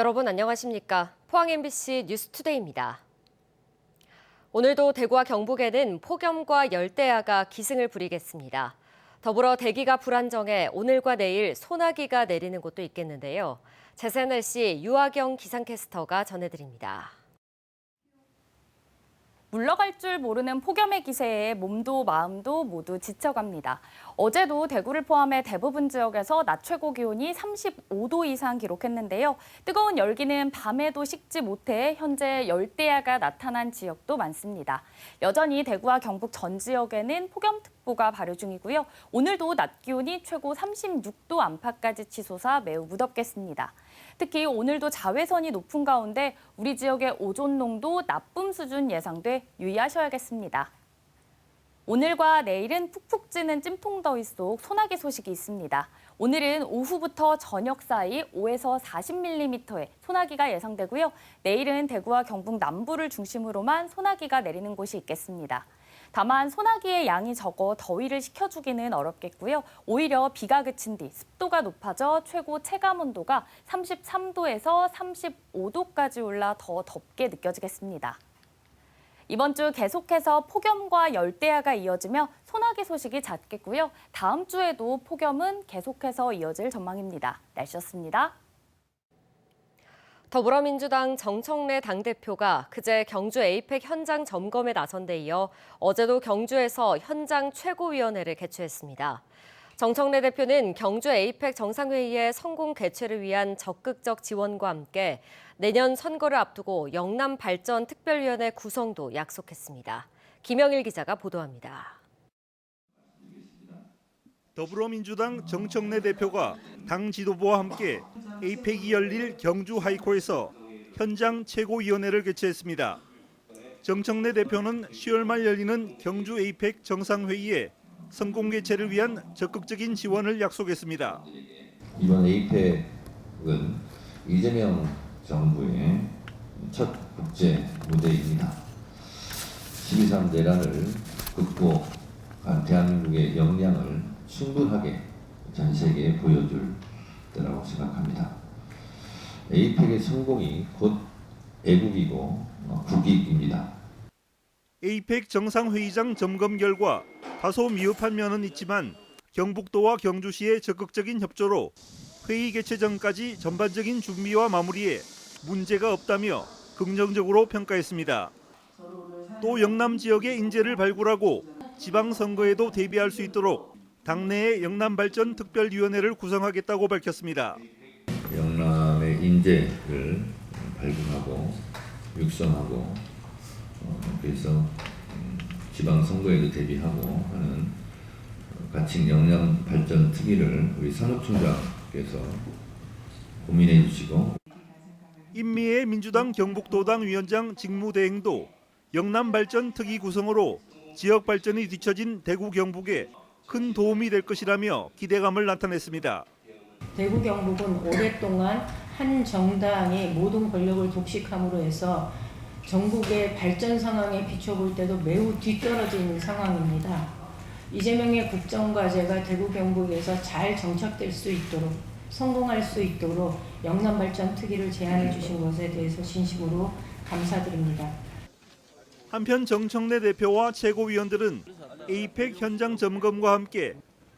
여러분 안녕하십니까? 포항 MBC 뉴스투데이입니다. 오늘도 대구와 경북에는 폭염과 열대야가 기승을 부리겠습니다. 더불어 대기가 불안정해 오늘과 내일 소나기가 내리는 곳도 있겠는데요. 자세한 날씨 유아경 기상캐스터가 전해드립니다. 물러갈 줄 모르는 폭염의 기세에 몸도 마음도 모두 지쳐갑니다. 어제도 대구를 포함해 대부분 지역에서 낮 최고 기온이 35도 이상 기록했는데요. 뜨거운 열기는 밤에도 식지 못해 현재 열대야가 나타난 지역도 많습니다. 여전히 대구와 경북 전 지역에는 폭염특보가 발효 중이고요. 오늘도 낮 기온이 최고 36도 안팎까지 치솟아 매우 무덥겠습니다. 특히 오늘도 자외선이 높은 가운데 우리 지역의 오존 농도 나쁨 수준 예상돼 유의하셔야겠습니다. 오늘과 내일은 푹푹 찌는 찜통더위 속 소나기 소식이 있습니다. 오늘은 오후부터 저녁 사이 5에서 40mm의 소나기가 예상되고요. 내일은 대구와 경북 남부를 중심으로만 소나기가 내리는 곳이 있겠습니다. 다만 소나기의 양이 적어 더위를 식혀주기는 어렵겠고요. 오히려 비가 그친 뒤 습도가 높아져 최고 체감 온도가 33도에서 35도까지 올라 더 덥게 느껴지겠습니다. 이번 주 계속해서 폭염과 열대야가 이어지며 소나기 소식이 잦겠고요. 다음 주에도 폭염은 계속해서 이어질 전망입니다. 날씨였습니다. 더불어민주당 정청래 당대표가 그제 경주 에이펙 현장 점검에 나선 데 이어 어제도 경주에서 현장 최고위원회를 개최했습니다. 정청래 대표는 경주 에이펙 정상회의의 성공 개최를 위한 적극적 지원과 함께 내년 선거를 앞두고 영남 발전 특별위원회 구성도 약속했습니다. 김영일 기자가 보도합니다. 더불어민주당 정청래 대표가 당 지도부와 함께 에이펙이 열릴 경주 하이코에서 현장 최고위원회를 개최했습니다. 정청래 대표는 10월 말 열리는 경주 에이펙 정상회의에 성공 개최를 위한 적극적인 지원을 약속했습니다. 이번 에이펙은 이재명 정부의 첫 국제 무대입니다. 12.3 내란을 극복한 대한민국의 역량을 충분하게 전 세계에 보여줄 때라고 생각합니다. 에이펙의 성공이 곧 애국이고 국익입니다. 에이펙 정상회의장 점검 결과 다소 미흡한 면은 있지만 경북도와 경주시의 적극적인 협조로 회의 개최 전까지 전반적인 준비와 마무리에 문제가 없다며 긍정적으로 평가했습니다. 또 영남 지역의 인재를 발굴하고 지방선거에도 대비할 수 있도록 당내의 영남발전 특별위원회를 구성하겠다고 밝혔습니다. 영남의 인재를 발굴하고 육성하고 그래서 지방선거에도 대비하고 하는 가칭 영남발전 특위를 우리 사무총장께서 고민해 주시고 임미애 민주당 경북도당 위원장 직무대행도 영남발전 특위 구성으로 지역 발전이 뒤처진 대구 경북에 큰 도움이 될 것이라며 기대감을 나타냈습니다. 대구 경북은 오랫동안 한 정당의 모든 권력을 독식함으로 해서 전국의 발전 상황에 비춰볼 때도 매우 뒤떨어져 있는 상황입니다. 이재명의 국정과제가 대구 경북에서 잘 정착될 수 있도록 성공할 수 있도록 영남발전 특위를 제안해 주신 것에 대해서 진심으로 감사드립니다. 한편 정청래 대표와 최고위원들은 에이펙 현장 점검과 함께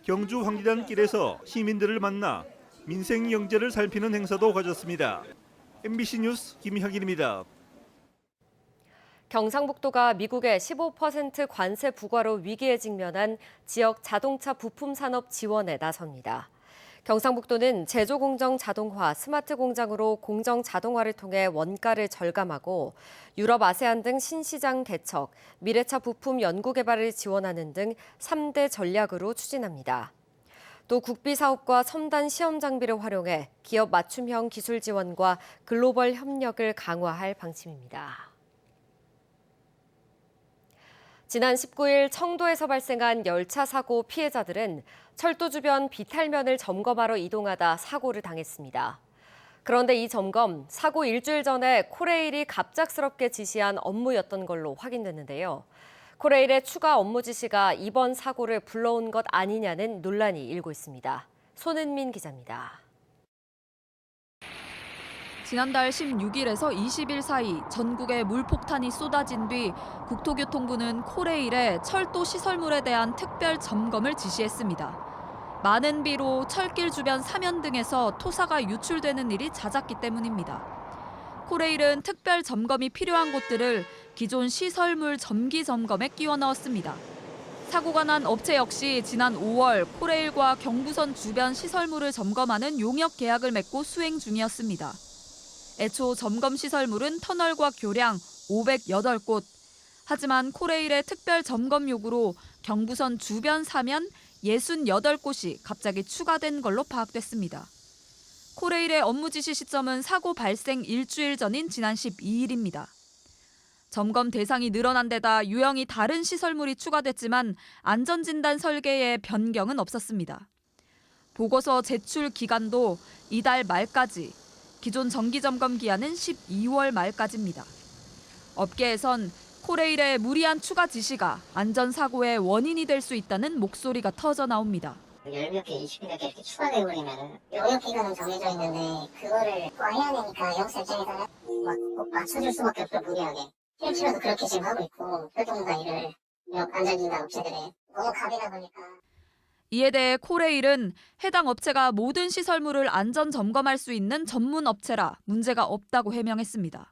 경주 황리단길에서 시민들을 만나 민생 영재를 살피는 행사도 가졌습니다. MBC 뉴스 김혁일입니다. 경상북도가 미국의 15% 관세 부과로 위기에 직면한 지역 자동차 부품 산업 지원에 나섭니다. 경상북도는 제조공정 자동화, 스마트 공장으로 공정 자동화를 통해 원가를 절감하고 유럽, 아세안 등 신시장 개척, 미래차 부품 연구 개발을 지원하는 등 3대 전략으로 추진합니다. 또 국비 사업과 첨단 시험 장비를 활용해 기업 맞춤형 기술 지원과 글로벌 협력을 강화할 방침입니다. 지난 19일 청도에서 발생한 열차 사고 피해자들은 철도 주변 비탈면을 점검하러 이동하다 사고를 당했습니다. 그런데 이 점검, 사고 일주일 전에 코레일이 갑작스럽게 지시한 업무였던 걸로 확인됐는데요. 코레일의 추가 업무 지시가 이번 사고를 불러온 것 아니냐는 논란이 일고 있습니다. 손은민 기자입니다. 지난달 16일에서 20일 사이 전국에 물폭탄이 쏟아진 뒤 국토교통부는 코레일에 철도 시설물에 대한 특별 점검을 지시했습니다. 많은 비로 철길 주변 사면 등에서 토사가 유출되는 일이 잦았기 때문입니다. 코레일은 특별 점검이 필요한 곳들을 기존 시설물 정기 점검에 끼워 넣었습니다. 사고가 난 업체 역시 지난 5월 코레일과 경부선 주변 시설물을 점검하는 용역 계약을 맺고 수행 중이었습니다. 애초 점검 시설물은 터널과 교량 508곳. 하지만 코레일의 특별 점검 요구로 경부선 주변 사면 68곳이 갑자기 추가된 걸로 파악됐습니다. 코레일의 업무 지시 시점은 사고 발생 일주일 전인 지난 12일입니다. 점검 대상이 늘어난 데다 유형이 다른 시설물이 추가됐지만 안전진단 설계에 변경은 없었습니다. 보고서 제출 기간도 이달 말까지, 기존 정기점검 기한은 12월 말까지입니다. 업계에선 코레일의 무리한 추가 지시가 안전사고의 원인이 될 수 있다는 목소리가 터져 나옵니다. 10몇 개, 20몇 개 이렇게 추가되고 그러면 용역 기간은 정해져 있는데 그거를 또 해야 되니까 영업사 입장에서는 꼭 맞춰줄 수밖에 없어 무리하게. 필요치라도 그렇게 지금 하고 있고 활동가 일을 안전진단 업체들이 너무 갑이다 보니까. 이에 대해 코레일은 해당 업체가 모든 시설물을 안전 점검할 수 있는 전문 업체라 문제가 없다고 해명했습니다.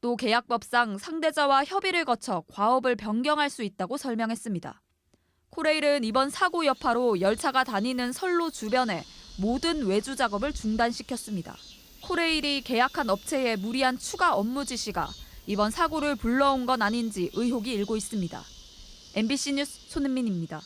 또 계약법상 상대자와 협의를 거쳐 과업을 변경할 수 있다고 설명했습니다. 코레일은 이번 사고 여파로 열차가 다니는 선로 주변에 모든 외주 작업을 중단시켰습니다. 코레일이 계약한 업체의 무리한 추가 업무 지시가 이번 사고를 불러온 건 아닌지 의혹이 일고 있습니다. MBC 뉴스 손은민입니다.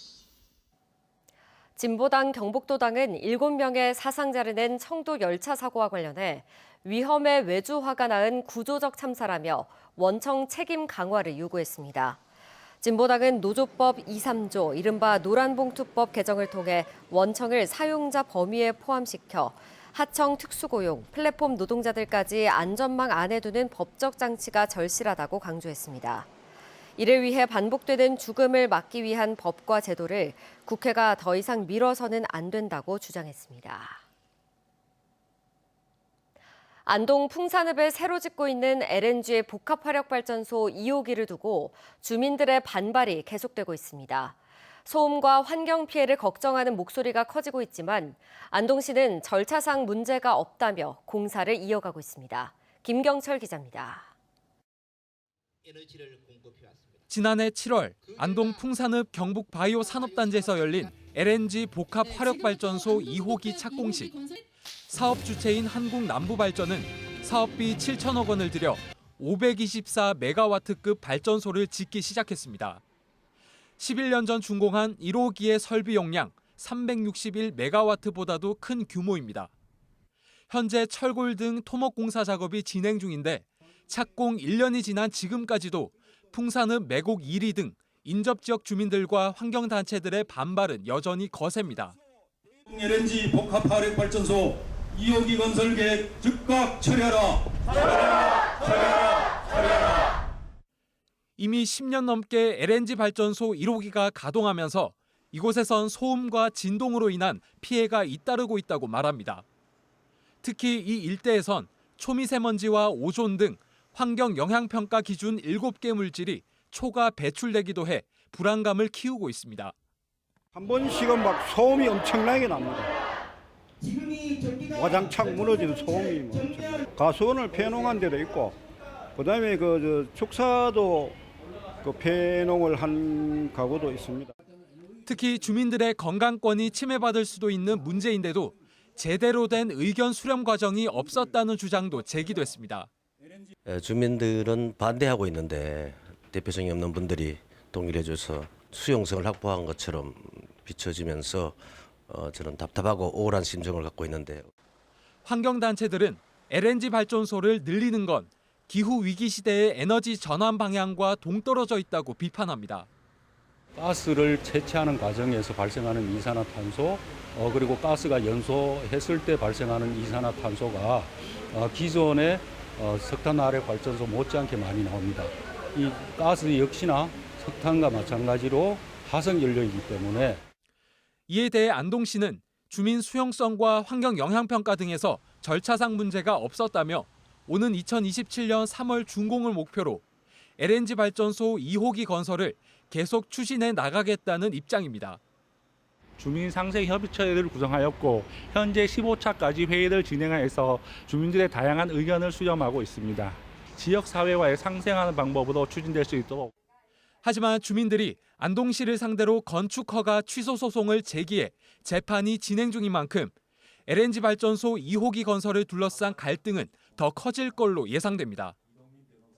진보당 경북도당은 7명의 사상자를 낸 청도 열차 사고와 관련해 위험의 외주화가 낳은 구조적 참사라며 원청 책임 강화를 요구했습니다. 진보당은 노조법 2, 3조, 이른바 노란봉투법 개정을 통해 원청을 사용자 범위에 포함시켜 하청 특수고용, 플랫폼 노동자들까지 안전망 안에 두는 법적 장치가 절실하다고 강조했습니다. 이를 위해 반복되는 죽음을 막기 위한 법과 제도를 국회가 더 이상 미뤄서는 안 된다고 주장했습니다. 안동 풍산읍에 새로 짓고 있는 LNG의 복합화력발전소 2호기를 두고 주민들의 반발이 계속되고 있습니다. 소음과 환경 피해를 걱정하는 목소리가 커지고 있지만 안동시는 절차상 문제가 없다며 공사를 이어가고 있습니다. 김경철 기자입니다. 지난해 7월 안동 풍산읍 경북 바이오 산업단지에서 열린 LNG 복합 화력발전소 2호기 착공식. 사업 주체인 한국남부발전은 사업비 7천억 원을 들여 524메가와트급 발전소를 짓기 시작했습니다. 11년 전 준공한 1호기의 설비 용량 361메가와트보다도 큰 규모입니다. 현재 철골 등 토목 공사 작업이 진행 중인데 착공 1년이 지난 지금까지도 풍산읍 매곡 1리 등 인접 지역 주민들과 환경단체들의 반발은 여전히 거셉니다. LNG 복합화력발전소 2호기 건설 계획 즉각 처리하라. 이미 10년 넘게 LNG 발전소 1호기가 가동하면서 이곳에선 소음과 진동으로 인한 피해가 잇따르고 있다고 말합니다. 특히 이 일대에선 초미세먼지와 오존 등 환경 영향평가 기준 7개 물질이 초가 배출되기도 해 불안감을 키우고 있습니다. 한 번씩은 막 소음이 엄청나게 납니다. 와장창 무너지는 소음이 가수원을 폐농한 데도 있고, 그다음에 축사도 폐농을 한 가구도 있습니다. 특히 주민들의 건강권이 침해받을 수도 있는 문제인데도 제대로 된 의견 수렴 과정이 없었다는 주장도 제기됐습니다. 주민들은 반대하고 있는데 대표성이 없는 분들이 동의해줘서 수용성을 확보한 것처럼 비춰지면서 저는 답답하고 우울한 심정을 갖고 있는데, 환경단체들은 LNG 발전소를 늘리는 건 기후 위기 시대의 에너지 전환 방향과 동떨어져 있다고 비판합니다. 가스를 채취하는 과정에서 발생하는 이산화탄소, 그리고 가스가 연소했을 때 발생하는 이산화탄소가 기존의 석탄 화력 발전소 못지않게 많이 나옵니다. 이 가스 역시나 석탄과 마찬가지로 화석 연료이기 때문에. 이에 대해 안동시는 주민 수용성과 환경 영향평가 등에서 절차상 문제가 없었다며 오는 2027년 3월 준공을 목표로 LNG 발전소 2호기 건설을 계속 추진해 나가겠다는 입장입니다. 주민상생협의체를 구성하였고 현재 15차까지 회의를 진행해서 주민들의 다양한 의견을 수렴하고 있습니다. 지역사회와의 상생하는 방법으로 추진될 수 있도록. 하지만 주민들이 안동시를 상대로 건축 허가 취소 소송을 제기해 재판이 진행 중인 만큼 LNG 발전소 2호기 건설을 둘러싼 갈등은 더 커질 걸로 예상됩니다.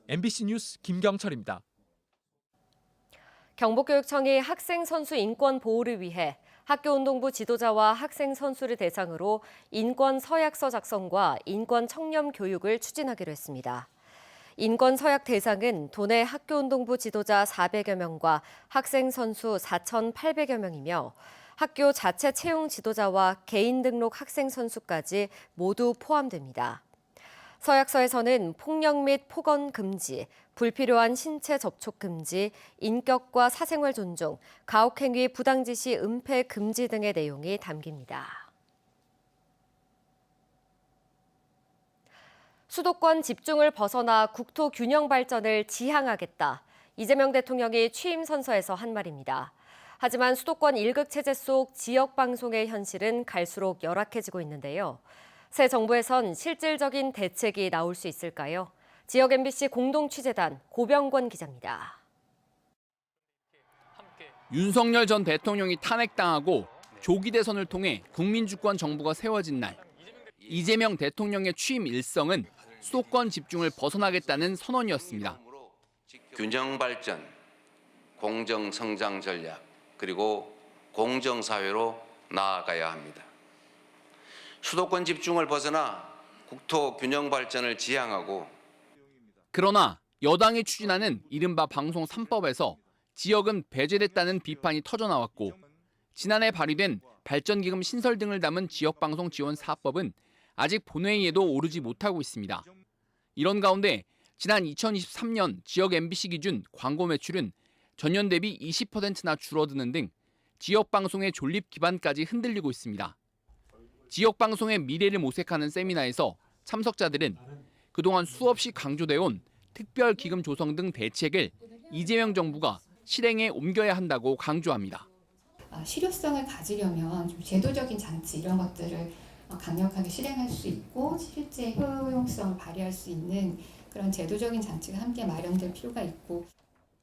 MBC 뉴스 김경철입니다. 경북교육청이 학생 선수 인권 보호를 위해 학교운동부 지도자와 학생 선수를 대상으로 인권 서약서 작성과 인권 청렴 교육을 추진하기로 했습니다. 인권 서약 대상은 도내 학교운동부 지도자 400여 명과 학생 선수 4,800여 명이며 학교 자체 채용 지도자와 개인 등록 학생 선수까지 모두 포함됩니다. 서약서에서는 폭력 및 폭언 금지, 불필요한 신체 접촉 금지, 인격과 사생활 존중, 가혹행위 부당지시 은폐 금지 등의 내용이 담깁니다. 수도권 집중을 벗어나 국토 균형 발전을 지향하겠다. 이재명 대통령이 취임 선서에서 한 말입니다. 하지만 수도권 1극 체제 속 지역 방송의 현실은 갈수록 열악해지고 있는데요. 새 정부에선 실질적인 대책이 나올 수 있을까요? 지역 MBC 공동취재단 고병권 기자입니다. 윤석열 전 대통령이 탄핵당하고 조기 대선을 통해 국민주권 정부가 세워진 날, 이재명 대통령의 취임 일성은 수도권 집중을 벗어나겠다는 선언이었습니다. 균형 발전, 공정 성장 전략, 그리고 공정 사회로 나아가야 합니다. 수도권 집중을 벗어나 국토 균형 발전을 지향하고. 그러나 여당이 추진하는 이른바 방송 3법에서 지역은 배제됐다는 비판이 터져나왔고, 지난해 발의된 발전기금 신설 등을 담은 지역방송 지원 4법은 아직 본회의에도 오르지 못하고 있습니다. 이런 가운데 지난 2023년 지역 MBC 기준 광고 매출은 전년 대비 20%나 줄어드는 등 지역방송의 존립 기반까지 흔들리고 있습니다. 지역방송의 미래를 모색하는 세미나에서 참석자들은 그동안 수없이 강조돼온 특별기금 조성 등 대책을 이재명 정부가 실행에 옮겨야 한다고 강조합니다. 실효성을 가지려면 좀 제도적인 장치 이런 것들을 강력하게 실행할 수 있고 실제 효용성을 발휘할 수 있는 그런 제도적인 장치가 함께 마련될 필요가 있고,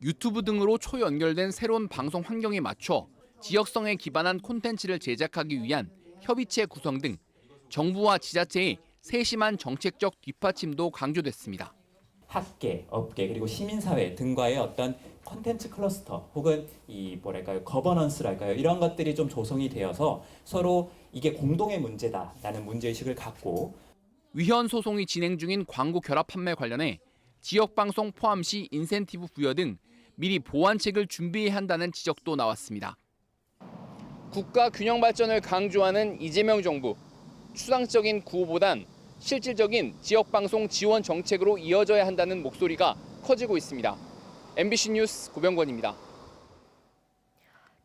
유튜브 등으로 초연결된 새로운 방송 환경에 맞춰 지역성에 기반한 콘텐츠를 제작하기 위한 협의체 구성 등 정부와 지자체의 세심한 정책적 뒷받침도 강조됐습니다. 학계, 업계 그리고 시민사회 등과의 어떤 콘텐츠 클러스터 혹은 거버넌스랄까요? 이런 것들이 좀 조성이 되어서 서로 이게 공동의 문제다라는 문제의식을 갖고. 위헌 소송이 진행 중인 광고 결합 판매 관련해 지역방송 포함 시 인센티브 부여 등 미리 보완책을 준비해야 한다는 지적도 나왔습니다. 국가 균형 발전을 강조하는 이재명 정부. 추상적인 구호보단 실질적인 지역방송 지원 정책으로 이어져야 한다는 목소리가 커지고 있습니다. MBC 뉴스 고병권입니다.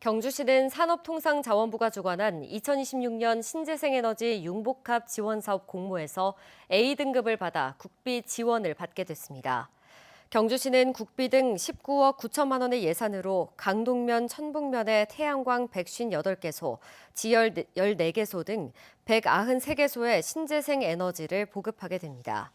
경주시는 산업통상자원부가 주관한 2026년 신재생에너지 융복합 지원사업 공모에서 A등급을 받아 국비 지원을 받게 됐습니다. 경주시는 국비 등 19억 9천만 원의 예산으로 강동면, 천북면의 태양광 158개소, 지열 14개소 등 193개소의 신재생 에너지를 보급하게 됩니다.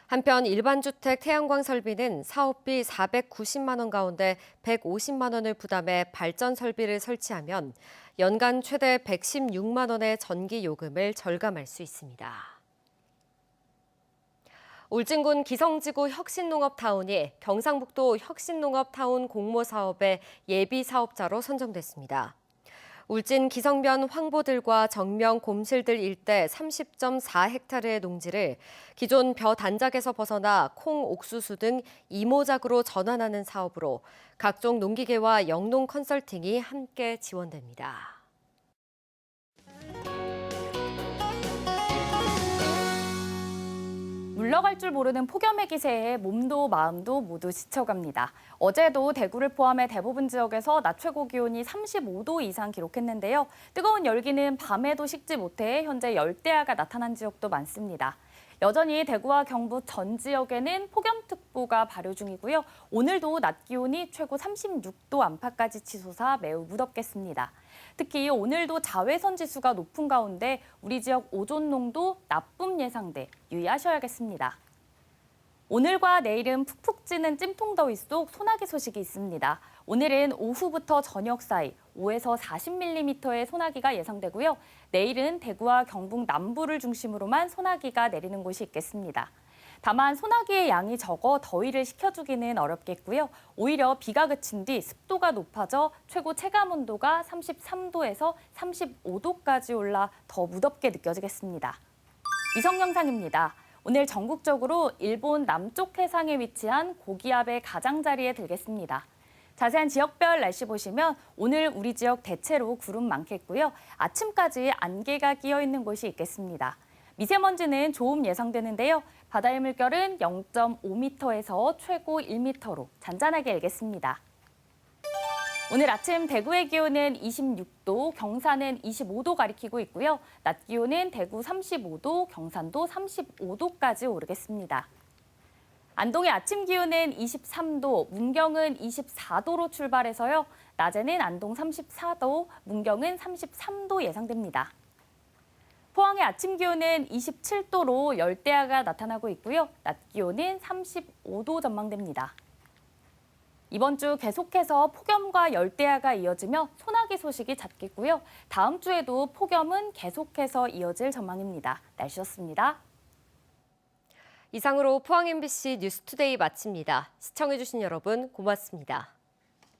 한편 일반 주택 태양광 설비는 사업비 490만 원 가운데 150만 원을 부담해 발전 설비를 설치하면 연간 최대 116만 원의 전기 요금을 절감할 수 있습니다. 울진군 기성지구 혁신농업타운이 경상북도 혁신농업타운 공모사업의 예비사업자로 선정됐습니다. 울진 기성면 황보들과 정명 곰실들 일대 30.4헥타르의 농지를 기존 벼 단작에서 벗어나 콩, 옥수수 등 이모작으로 전환하는 사업으로 각종 농기계와 영농 컨설팅이 함께 지원됩니다. 물러갈 줄 모르는 폭염의 기세에 몸도 마음도 모두 지쳐갑니다. 어제도 대구를 포함해 대부분 지역에서 낮 최고 기온이 35도 이상 기록했는데요. 뜨거운 열기는 밤에도 식지 못해 현재 열대야가 나타난 지역도 많습니다. 여전히 대구와 경북 전 지역에는 폭염특보가 발효 중이고요. 오늘도 낮 기온이 최고 36도 안팎까지 치솟아 매우 무덥겠습니다. 특히 오늘도 자외선 지수가 높은 가운데 우리 지역 오존 농도 나쁨 예상돼 유의하셔야겠습니다. 오늘과 내일은 푹푹 찌는 찜통더위 속 소나기 소식이 있습니다. 오늘은 오후부터 저녁 사이 5에서 40mm의 소나기가 예상되고요. 내일은 대구와 경북 남부를 중심으로만 소나기가 내리는 곳이 있겠습니다. 다만 소나기의 양이 적어 더위를 식혀주기는 어렵겠고요. 오히려 비가 그친 뒤 습도가 높아져 최고 체감 온도가 33도에서 35도까지 올라 더 무덥게 느껴지겠습니다. 위성 영상입니다. 오늘 전국적으로 일본 남쪽 해상에 위치한 고기압의 가장자리에 들겠습니다. 자세한 지역별 날씨 보시면 오늘 우리 지역 대체로 구름 많겠고요. 아침까지 안개가 끼어 있는 곳이 있겠습니다. 미세먼지는 조금 예상되는데요. 바다의 물결은 0.5m에서 최고 1m로 잔잔하게 일겠습니다. 오늘 아침 대구의 기온은 26도, 경산은 25도 가리키고 있고요. 낮 기온은 대구 35도, 경산도 35도까지 오르겠습니다. 안동의 아침 기온은 23도, 문경은 24도로 출발해서요. 낮에는 안동 34도, 문경은 33도 예상됩니다. 포항의 아침 기온은 27도로 열대야가 나타나고 있고요. 낮 기온은 35도 전망됩니다. 이번 주 계속해서 폭염과 열대야가 이어지며 소나기 소식이 잦겠고요. 다음 주에도 폭염은 계속해서 이어질 전망입니다. 날씨였습니다. 이상으로 포항 MBC 뉴스투데이 마칩니다. 시청해주신 여러분 고맙습니다.